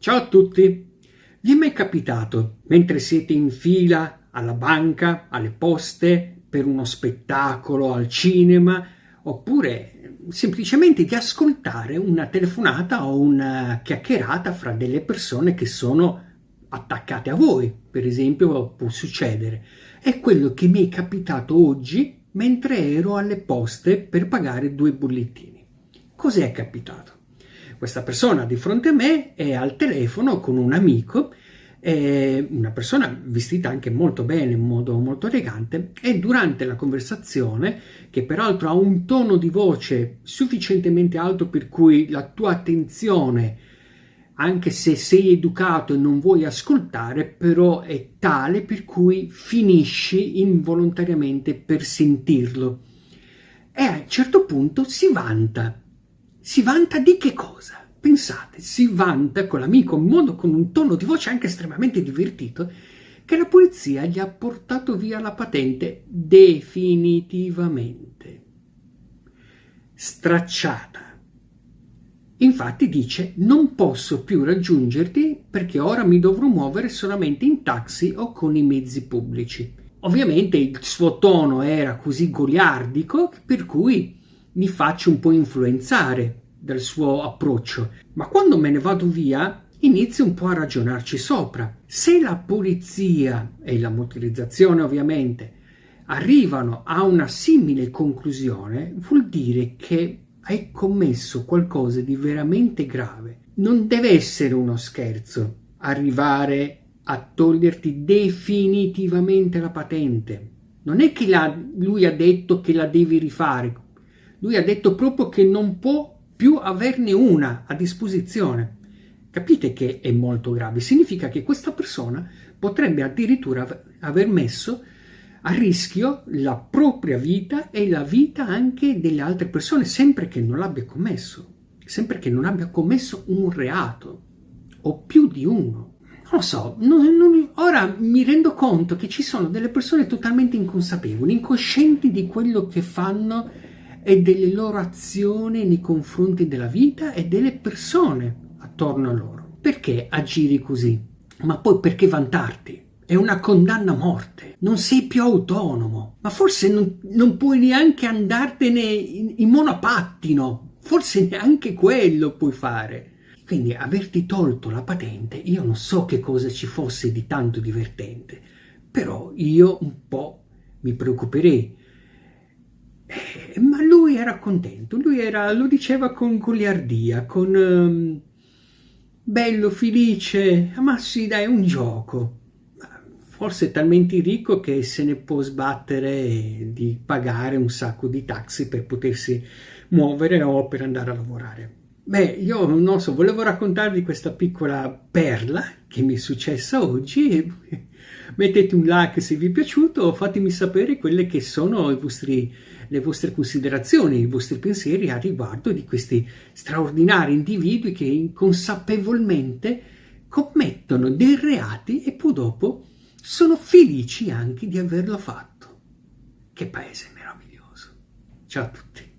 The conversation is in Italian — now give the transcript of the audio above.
Ciao a tutti! Vi è mai capitato, mentre siete in fila alla banca, alle poste, per uno spettacolo, al cinema, oppure semplicemente di ascoltare una telefonata o una chiacchierata fra delle persone che sono attaccate a voi? Per esempio, può succedere. È quello che mi è capitato oggi mentre ero alle poste per pagare 2 bollettini. Cos'è capitato? Questa persona di fronte a me è al telefono con un amico, una persona vestita anche molto bene, in modo molto elegante, e durante la conversazione, che peraltro ha un tono di voce sufficientemente alto per cui la tua attenzione, anche se sei educato e non vuoi ascoltare, però è tale per cui finisci involontariamente per sentirlo. E a un certo punto si vanta. Si vanta di che cosa? Pensate, si vanta con l'amico con un tono di voce anche estremamente divertito, che la polizia gli ha portato via la patente definitivamente. Stracciata. Infatti dice: non posso più raggiungerti perché ora mi dovrò muovere solamente in taxi o con i mezzi pubblici. Ovviamente il suo tono era così goliardico per cui mi faccio un po' influenzare dal suo approccio, ma quando me ne vado via inizio un po' a ragionarci sopra. Se la polizia e la motorizzazione ovviamente arrivano a una simile conclusione, vuol dire che hai commesso qualcosa di veramente grave. Non deve essere uno scherzo arrivare a toglierti definitivamente la patente. Non è che lui ha detto che la devi rifare. Lui ha detto proprio che non può più averne una a disposizione. Capite che è molto grave? Significa che questa persona potrebbe addirittura aver messo a rischio la propria vita e la vita anche delle altre persone, sempre che non l'abbia commesso, sempre che non abbia commesso un reato o più di uno. Non lo so, ora mi rendo conto che ci sono delle persone totalmente inconsapevoli, incoscienti di quello che fanno e delle loro azioni nei confronti della vita e delle persone attorno a loro. Perché agire così? Ma poi perché vantarti? È una condanna a morte. Non sei più autonomo. Ma forse non puoi neanche andartene in monopattino. Forse neanche quello puoi fare. Quindi averti tolto la patente, io non so che cosa ci fosse di tanto divertente, però io un po' mi preoccuperei. Ma lui era contento, lo diceva con goliardia, con bello, felice, ma sì dai, è un gioco. Forse è talmente ricco che se ne può sbattere di pagare un sacco di taxi per potersi muovere o per andare a lavorare. Beh, io non so, volevo raccontarvi questa piccola perla che mi è successa oggi. Mettete un like se vi è piaciuto o fatemi sapere quelle che sono le vostre considerazioni, i vostri pensieri a riguardo di questi straordinari individui che inconsapevolmente commettono dei reati e poi dopo sono felici anche di averlo fatto. Che paese meraviglioso. Ciao a tutti.